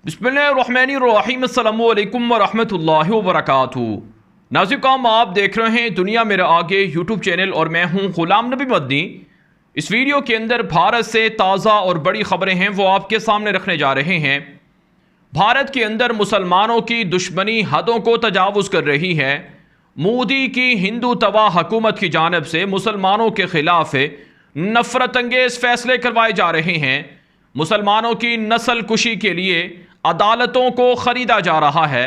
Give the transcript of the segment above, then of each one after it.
बिस्मिल्लाहिर्रहमानिर्रहीम अस्सलामु अलैकुम वरहमतुल्लाहि वबरकातुहू। नाज़रीन, आप देख रहे हैं दुनिया मेरे आगे यूट्यूब चैनल और मैं हूं गुलाम नबी मदनी। इस वीडियो के अंदर भारत से ताज़ा और बड़ी खबरें हैं वो आपके सामने रखने जा रहे हैं। भारत के अंदर मुसलमानों की दुश्मनी हदों को तजावुज़ कर रही है। मोदी की हिंदू तवा हुकूमत की जानिब से मुसलमानों के खिलाफ नफरत अंगेज़ फैसले करवाए जा रहे हैं। मुसलमानों की नस्ल कुशी के लिए अदालतों को ख़रीदा जा रहा है।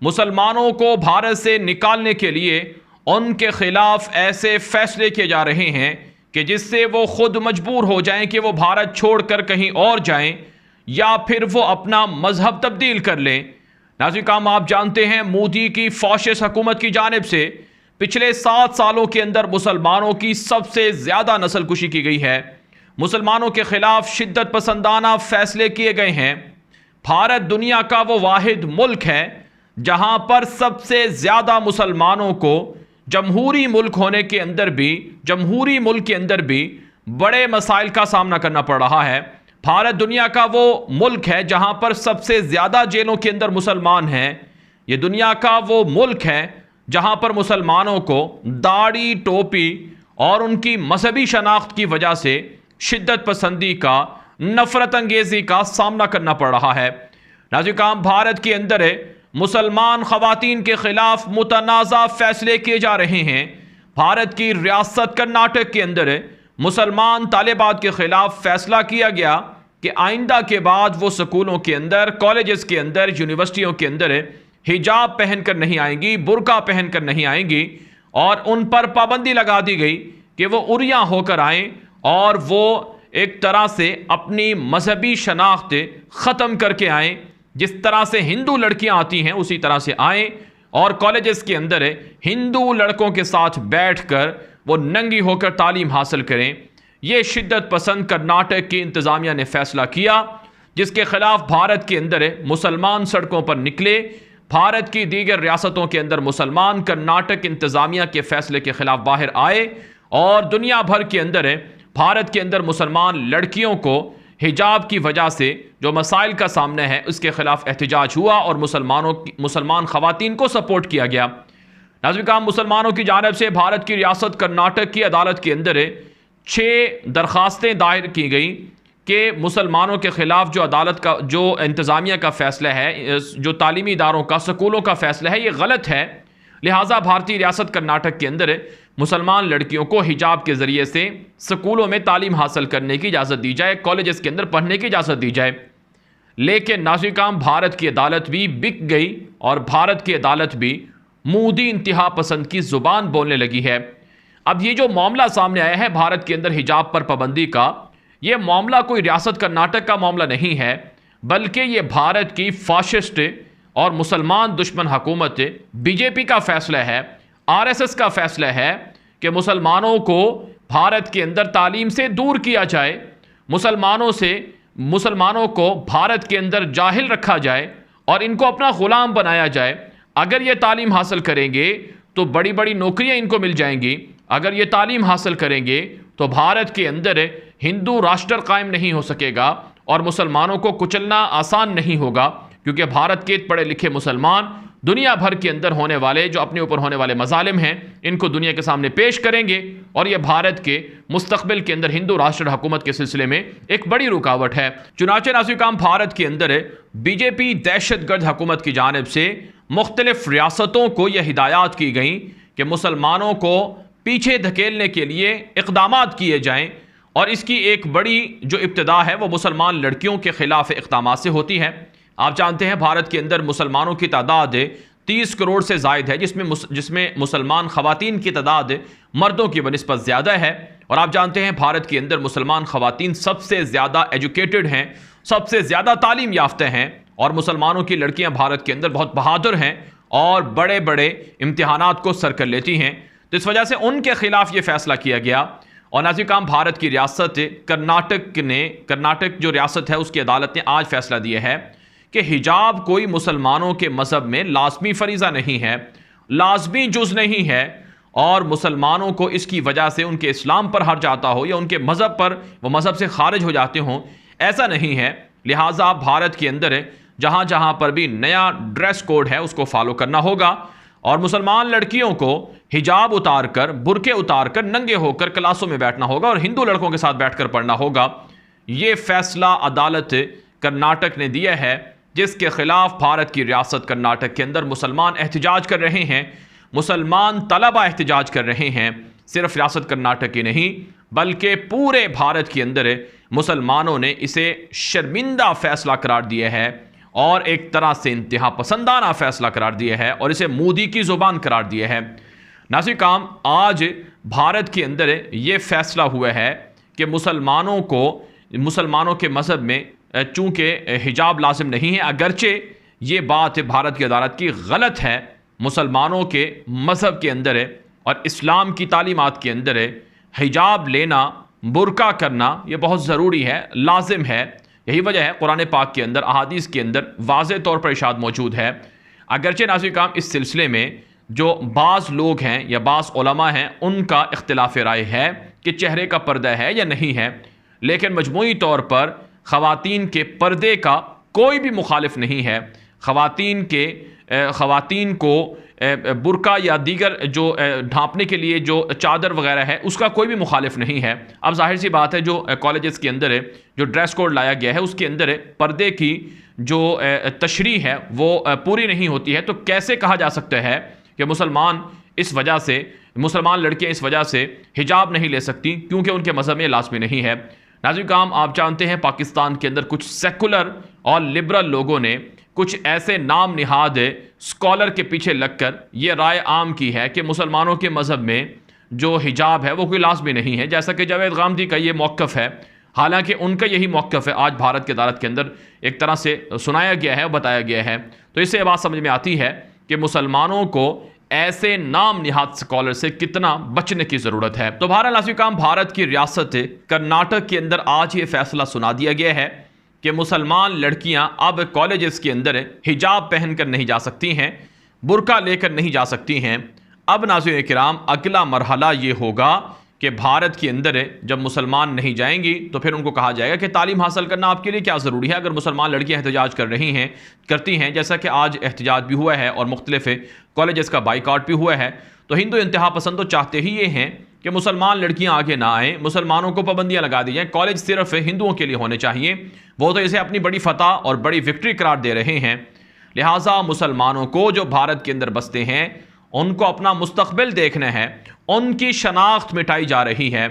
मुसलमानों को भारत से निकालने के लिए उनके खिलाफ ऐसे फैसले किए जा रहे हैं कि जिससे वो खुद मजबूर हो जाएं कि वो भारत छोड़कर कहीं और जाएं या फिर वो अपना मजहब तब्दील कर लें। नाज़रीन, आप जानते हैं मोदी की फाशिस्ट हुकूमत की जानिब से पिछले 7 सालों के अंदर मुसलमानों की सबसे ज़्यादा नस्ल कुशी की गई है। मुसलमानों के खिलाफ शिद्दत पसंदाना फैसले किए गए हैं। भारत दुनिया का वो वाहिद मुल्क है जहां पर सबसे ज़्यादा मुसलमानों को जमहूरी मुल्क के अंदर भी बड़े मसाइल का सामना करना पड़ रहा है। भारत दुनिया का वो मुल्क है जहां पर सबसे ज़्यादा जेलों के अंदर मुसलमान हैं। ये दुनिया का वो मुल्क है जहां पर मुसलमानों को दाढ़ी टोपी और उनकी मजहबी शनाख्त की वजह से शिद्दत पसंदी का, नफरत अंगेजी का सामना करना पड़ रहा है। नाज़रीन, भारत के अंदर मुसलमान खवातीन के खिलाफ मुतनाज़ा फैसले किए जा रहे हैं। भारत की रियासत कर्नाटक के अंदर मुसलमान तालिबात के खिलाफ फैसला किया गया कि आइंदा के बाद वो स्कूलों के अंदर, कॉलेजेस के अंदर, यूनिवर्सिटियों के अंदर हिजाब पहनकर नहीं आएंगी, बुर्का पहनकर नहीं आएंगी और उन पर पाबंदी लगा दी गई कि वो उरिया होकर आएँ और वो एक तरह से अपनी मजहबी शनाख्त ख़त्म करके आएँ। जिस तरह से हिंदू लड़कियां आती हैं उसी तरह से आएँ और कॉलेजेस के अंदर हिंदू लड़कों के साथ बैठकर वो नंगी होकर तालीम हासिल करें। ये शिद्दत पसंद कर्नाटक की इंतज़ामिया ने फैसला किया, जिसके खिलाफ भारत के अंदर मुसलमान सड़कों पर निकले। भारत की दीगर रियासतों के अंदर मुसलमान कर्नाटक इंतज़ामिया के फैसले के खिलाफ बाहर आए और दुनिया भर के अंदर भारत के अंदर मुसलमान लड़कियों को हिजाब की वजह से जो मसाइल का सामना है उसके खिलाफ एहतजाज हुआ और मुसलमान खवातीन को सपोर्ट किया गया। नाज़रीन, मुसलमानों की जानिब से भारत की रियासत कर्नाटक की अदालत के अंदर 6 दरख्वास्तें दायर की गई कि मुसलमानों के खिलाफ जो अदालत का, जो इंतज़ामिया का फ़ैसला है, जो तालीमी इदारों का, स्कूलों का फ़ैसला है, ये गलत है। लिहाजा भारतीय रियासत कर्नाटक के अंदर मुसलमान लड़कियों को हिजाब के ज़रिए से स्कूलों में तालीम हासिल करने की इजाज़त दी जाए, कॉलेजेस के अंदर पढ़ने की इजाज़त दी जाए। लेकिन नाज़रीन, भारत की अदालत भी बिक गई और भारत की अदालत भी मोदी इंतहा पसंद की ज़ुबान बोलने लगी है। अब ये जो मामला सामने आया है भारत के अंदर हिजाब पर पाबंदी का, ये मामला कोई रियासत कर्नाटक का मामला नहीं है, बल्कि ये भारत की फाशिस्ट और मुसलमान दुश्मन हुकूमत बीजेपी का फैसला है, आरएसएस का फैसला है कि मुसलमानों को भारत के अंदर तालीम से दूर किया जाए, मुसलमानों को भारत के अंदर जाहिल रखा जाए और इनको अपना गुलाम बनाया जाए। अगर ये तालीम हासिल करेंगे तो बड़ी बड़ी नौकरियां इनको मिल जाएंगी। अगर ये तालीम हासिल करेंगे तो भारत के अंदर हिंदू राष्ट्र कायम नहीं हो सकेगा और मुसलमानों को कुचलना आसान नहीं होगा, क्योंकि भारत के पढ़े लिखे मुसलमान दुनिया भर के अंदर होने वाले, जो अपने ऊपर होने वाले मजालिम हैं, इनको दुनिया के सामने पेश करेंगे और यह भारत के मुस्तकबिल के अंदर हिंदू राष्ट्र हुकूमत के सिलसिले में एक बड़ी रुकावट है। चुनाचे नाज़रीन, भारत के अंदर बीजेपी दहशतगर्द हुकूमत की जानिब से मुख्तलिफ रियासतों को यह हिदायत की गई कि मुसलमानों को पीछे धकेलने के लिए इक़दामात किए जाएँ और इसकी एक बड़ी जो इब्तिदा है वो मुसलमान लड़कियों के खिलाफ इक़दामात से होती है। आप जानते हैं भारत के अंदर मुसलमानों की तादाद 30 करोड़ से ज़ायद है, जिसमें मुसलमान ख़वातीन की तादाद मर्दों की बनिस्बत ज़्यादा है। और आप जानते हैं भारत के अंदर मुसलमान ख़वातीन सबसे ज़्यादा एजुकेटेड हैं, सबसे ज़्यादा तालीम याफ्ता हैं और मुसलमानों की लड़कियां भारत के अंदर बहुत बहादुर हैं और बड़े बड़े इम्तिहानात को सर कर लेती हैं। तो इस वजह से उनके ख़िलाफ़ ये फ़ैसला किया गया। और नाज़रीन, भारत की रियासत कर्नाटक जो रियासत है उसकी अदालत ने आज फ़ैसला दिया है कि हिजाब कोई मुसलमानों के मज़हब में लाजमी फ़रीज़ा नहीं है, लाजमी जुज़ नहीं है और मुसलमानों को इसकी वजह से उनके इस्लाम पर हर्ज आता हो या उनके मज़हब पर वो मज़हब से खारिज हो जाते हों, ऐसा नहीं है। लिहाजा भारत के अंदर जहां जहां पर भी नया ड्रेस कोड है उसको फॉलो करना होगा और मुसलमान लड़कियों को हिजाब उतारकर, बुरके उतारकर, नंगे होकर क्लासों में बैठना होगा और हिंदू लड़कों के साथ बैठकर पढ़ना होगा। ये फैसला अदालत कर्नाटक ने दिया है, जिसके खिलाफ भारत की रियासत कर्नाटक के अंदर मुसलमान एहतजाज कर रहे हैं, मुसलमान तलबा एहतजाज कर रहे हैं। सिर्फ रियासत कर्नाटक ही नहीं बल्कि पूरे भारत के अंदर मुसलमानों ने इसे शर्मिंदा फैसला करार दिया है और एक तरह से इंतहा पसंदाना फैसला करार दिया है और इसे मोदी की जुबान करार दिया है। नाज़रीन काम, आज भारत के अंदर ये फैसला हुआ है कि मुसलमानों के मज़हब में चूँकि हिजाब लाजिम नहीं है, अगरचे ये बात भारत की अदालत की गलत है, मुसलमानों के मज़हब के अंदर और इस्लाम की तालीमात के अंदर हिजाब लेना, बुरका करना ये बहुत ज़रूरी है, लाजिम है। यही वजह है कुरान पाक के अंदर, अहादीस के अंदर वाज़े तौर पर इरशाद मौजूद है। अगरचे नाज़रीन काम इस सिलसिले में जो बाज़ लोग हैं या बाज़ उलमा हैं उनका इख्तिलाफ राय है कि चेहरे का पर्दा है या नहीं है, लेकिन मजमूई तौर पर ख़वातीन के पर्दे का कोई भी मुखालिफ नहीं है। ख़वातीन को बुरका या दीगर जो ढांपने के लिए जो चादर वगैरह है उसका कोई भी मुखालिफ नहीं है। अब जाहिर सी बात है जो कॉलेजेस के अंदर जो ड्रेस कोड लाया गया है उसके अंदर पर्दे की जो तशरीह है वो पूरी नहीं होती है, तो कैसे कहा जा सकता है कि मुसलमान लड़कियां इस वजह से हिजाब नहीं ले सकती क्योंकि उनके मज़हब में लाज़मी नहीं है। नाज़रीन काम, आप जानते हैं पाकिस्तान के अंदर कुछ सेकुलर और लिबरल लोगों ने कुछ ऐसे नाम निहाद स्कॉलर के पीछे लगकर ये राय आम की है कि मुसलमानों के मज़हब में जो हिजाब है वो कोई लाज़मी नहीं है, जैसा कि जावेद गामदी का ये मौक़िफ़ है। हालांकि उनका यही मौक़िफ़ है आज भारत की अदालत के अंदर एक तरह से सुनाया गया है और बताया गया है। तो इससे ये बात समझ में आती है कि मुसलमानों को ऐसे नाम निहाद स्कॉलर से कितना बचने की ज़रूरत है। तो नाज़रीन काम, भारत की रियासत कर्नाटक के अंदर आज ये फैसला सुना दिया गया है कि मुसलमान लड़कियां अब कॉलेजेस के अंदर हिजाब पहनकर नहीं जा सकती हैं, बुरका लेकर नहीं जा सकती हैं। अब नाज़रीन किराम, अगला मरहला ये होगा कि भारत के अंदर जब मुसलमान नहीं जाएंगी तो फिर उनको कहा जाएगा कि तालीम हासिल करना आपके लिए क्या ज़रूरी है। अगर मुसलमान लड़कियां एहतजाज करती हैं जैसा कि आज एहतजाज भी हुआ है और मुख्तलिफ कॉलेजेस का बाइकआउट भी हुआ है, तो हिंदू इंतहा पसंद तो चाहते ही ये हैं कि मुसलमान लड़कियां आगे ना आएँ, मुसलमानों को पाबंदियां लगा दी जाएँ, कॉलेज सिर्फ हिंदुओं के लिए होने चाहिए। वो तो इसे अपनी बड़ी फतह और बड़ी विक्ट्री करार दे रहे हैं। लिहाजा मुसलमानों को जो भारत के अंदर बसते हैं उनको अपना मुस्तकबिल देखना है, उनकी शनाख्त मिटाई जा रही है।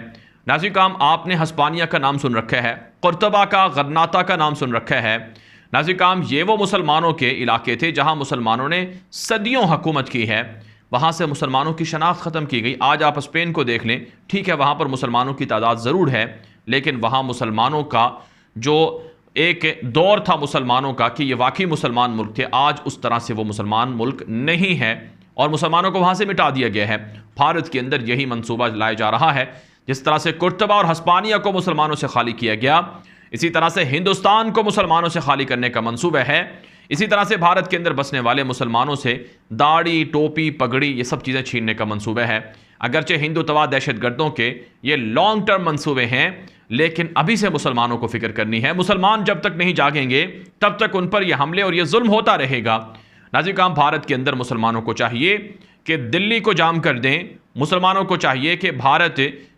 नाज़रीन काम, आपने हस्पानिया का नाम सुन रखा है, कुर्तबा का, गरनाता का नाम सुन रखा है। नाज़रीन काम, ये वो मुसलमानों के इलाके थे जहाँ मुसलमानों ने सदियों हुकूमत की है, वहाँ से मुसलमानों की शनाख्त ख़त्म की गई। आज आप स्पेन को देख लें, ठीक है वहाँ पर मुसलमानों की तादाद ज़रूर है, लेकिन वहाँ मुसलमानों का जो एक दौर था मुसलमानों का कि ये वाकई मुसलमान मुल्क थे, आज उस तरह से वो मुसलमान मुल्क नहीं है और मुसलमानों को वहाँ से मिटा दिया गया है। भारत के अंदर यही मंसूबा लाया जा रहा है। जिस तरह से कुर्तबा और हस्पानिया को मुसलमानों से खाली किया गया, इसी तरह से हिंदुस्तान को मुसलमानों से खाली करने का मंसूबा है। इसी तरह से भारत के अंदर बसने वाले मुसलमानों से दाढ़ी, टोपी, पगड़ी ये सब चीज़ें छीनने का मंसूबा है। अगरचे हिंदुत्वा दहशतगर्दों के ये लॉन्ग टर्म मंसूबे हैं, लेकिन अभी से मुसलमानों को फिक्र करनी है। मुसलमान जब तक नहीं जागेंगे तब तक उन पर यह हमले और यह जुल्म होता रहेगा। नाज़रीन काम, भारत के अंदर मुसलमानों को चाहिए कि दिल्ली को जाम कर दें। मुसलमानों को चाहिए कि भारत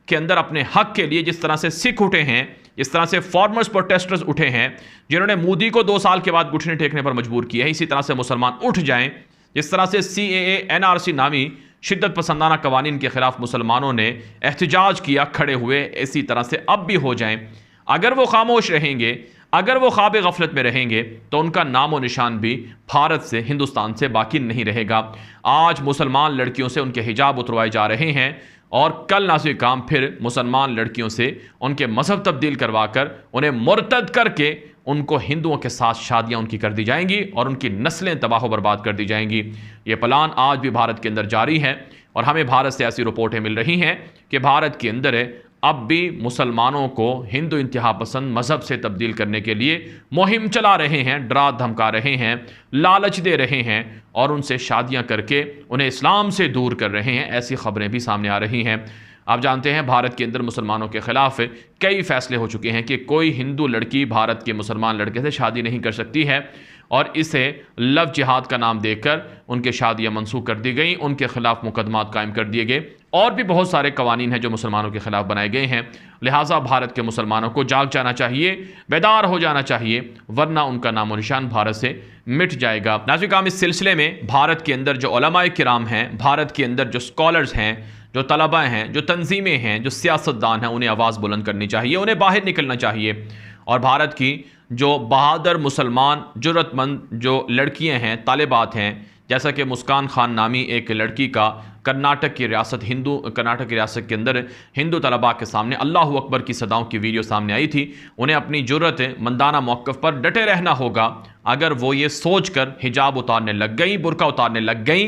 के अंदर अपने हक के लिए, जिस तरह से सिख उठे हैं, इस तरह से फार्मर्स प्रोटेस्टर्स उठे हैं जिन्होंने मोदी को 2 साल के बाद घुटने टेकने पर मजबूर किया है, इसी तरह से मुसलमान उठ जाएं। जिस तरह से CAA NRC नामी शिद्दत पसंदाना कवानीन के खिलाफ मुसलमानों ने एहतजाज किया खड़े हुए, इसी तरह से अब भी हो जाएं। अगर वो खामोश रहेंगे, अगर वो ख्वाब गफलत में रहेंगे तो उनका नामो निशान भी भारत से, हिंदुस्तान से बाकी नहीं रहेगा। आज मुसलमान लड़कियों से उनके हिजाब उतरवाए जा रहे हैं और कल नाज़रीन काम फिर मुसलमान लड़कियों से उनके मज़हब तब्दील करवा कर उन्हें मुर्तद करके उनको हिंदुओं के साथ शादियां उनकी कर दी जाएंगी और उनकी नस्लें तबाह बर्बाद कर दी जाएंगी। ये प्लान आज भी भारत के अंदर जारी है और हमें भारत से ऐसी रिपोर्टें मिल रही हैं कि भारत के अंदर अब भी मुसलमानों को हिंदू इंतहा पसंद मज़हब से तब्दील करने के लिए मुहिम चला रहे हैं, डरा धमका रहे हैं, लालच दे रहे हैं और उनसे शादियां करके उन्हें इस्लाम से दूर कर रहे हैं। ऐसी खबरें भी सामने आ रही हैं। आप जानते हैं भारत के अंदर मुसलमानों के ख़िलाफ़ कई फ़ैसले हो चुके हैं कि कोई हिंदू लड़की भारत के मुसलमान लड़के से शादी नहीं कर सकती है। और इसे लव जिहाद का नाम देकर उनके शादियाँ मनसूख कर दी गई, उनके खिलाफ मुकदमात कायम कर दिए गए और भी बहुत सारे कवानीन हैं जो मुसलमानों के खिलाफ बनाए गए हैं। लिहाजा भारत के मुसलमानों को जाग जाना चाहिए, बेदार हो जाना चाहिए, वरना उनका नामो निशान भारत से मिट जाएगा। नाज़रीन किराम, इस सिलसिले में भारत के अंदर जो उलमाए किराम हैं, भारत के अंदर जो स्कॉलर्स हैं, जो तलबा हैं, जो तंजीमें हैं, जो सियासतदान हैं, उन्हें आवाज़ बुलंद करनी चाहिए, उन्हें बाहर निकलना चाहिए और भारत की जो बहादुर मुसलमान जुर्रतमंद जो लड़कियां हैं, तालिबात हैं, जैसा कि मुस्कान खान नामी एक लड़की का कर्नाटक की रियासत के अंदर हिंदू तलबा के सामने अल्लाह अकबर की सदाओं की वीडियो सामने आई थी। उन्हें अपनी जुर्रत मंदाना मौक़िफ़ पर डटे रहना होगा। अगर वो ये सोच कर हिजाब उतारने लग गई, बुर्का उतारने लग गई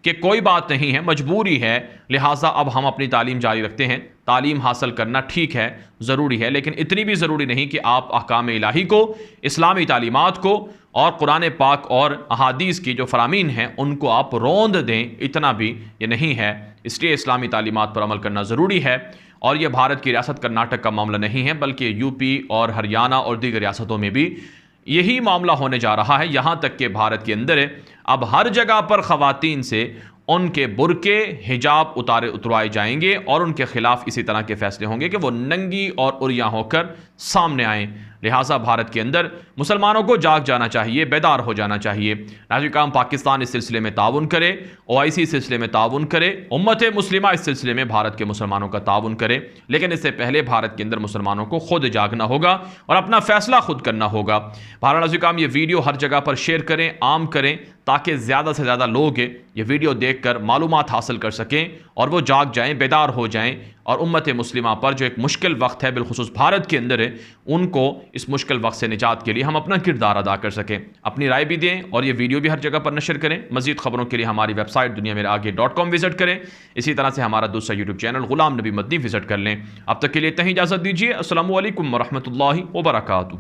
कि कोई बात नहीं है, मजबूरी है, लिहाजा अब हम अपनी तालीम जारी रखते हैं। तालीम हासिल करना ठीक है, ज़रूरी है, लेकिन इतनी भी ज़रूरी नहीं कि आप अहकाम इलाही को, इस्लामी तालीमात को और कुरान पाक और अहादीस की जो फरामीन हैं उनको आप रौंद दें, इतना भी ये नहीं है। इसलिए इस्लामी तालीमात पर अमल करना ज़रूरी है। और ये भारत की रियासत कर्नाटक का मामला नहीं है, बल्कि यूपी और हरियाणा और दीगर रियासतों में भी यही मामला होने जा रहा है। यहाँ तक कि भारत के अंदर अब हर जगह पर ख़वातीन से उनके बुरके, हिजाब उतरवाए जाएंगे और उनके खिलाफ इसी तरह के फैसले होंगे कि वो नंगी और उरिया होकर सामने आएँ। लिहाजा भारत के अंदर मुसलमानों को जाग जाना चाहिए, बेदार हो जाना चाहिए। नाज़रीन किराम, पाकिस्तान इस सिलसिले में ताउन करे, OIC इस सिलसिले में ताउन करे, उम्मत मुस्लिमा इस सिलसिले में भारत के मुसलमानों का ताउन करे। लेकिन इससे पहले भारत के अंदर मुसलमानों को खुद जागना होगा और अपना फैसला खुद करना होगा। नाज़रीन किराम, ये वीडियो हर जगह पर शेयर करें, आम करें, ताकि ज़्यादा से ज़्यादा लोग ये वीडियो देखकर मालूमात हासिल कर सकें और वो जाग जाएं, बेदार हो जाएं और उम्मत मुस्लिमा पर जो एक मुश्किल वक्त है, बिलखुसूस भारत के अंदर है, उनको इस मुश्किल वक्त से निजात के लिए हम अपना किरदार अदा कर सकें। अपनी राय भी दें और ये वीडियो भी हर जगह पर नशर करें। मज़ीद खबरों के लिए हमारी वेबसाइट दुनियामेरेआगे.com विजिट करें। इसी तरह से हमारा दूसरा YouTube channel Ghulam Nabi Madani visit कर लें। अब तक के लिए इतना ही इजाज़त दीजिए। अस्सलामु अलैकुम वरहमतुल्लाहि वबरकातुहू।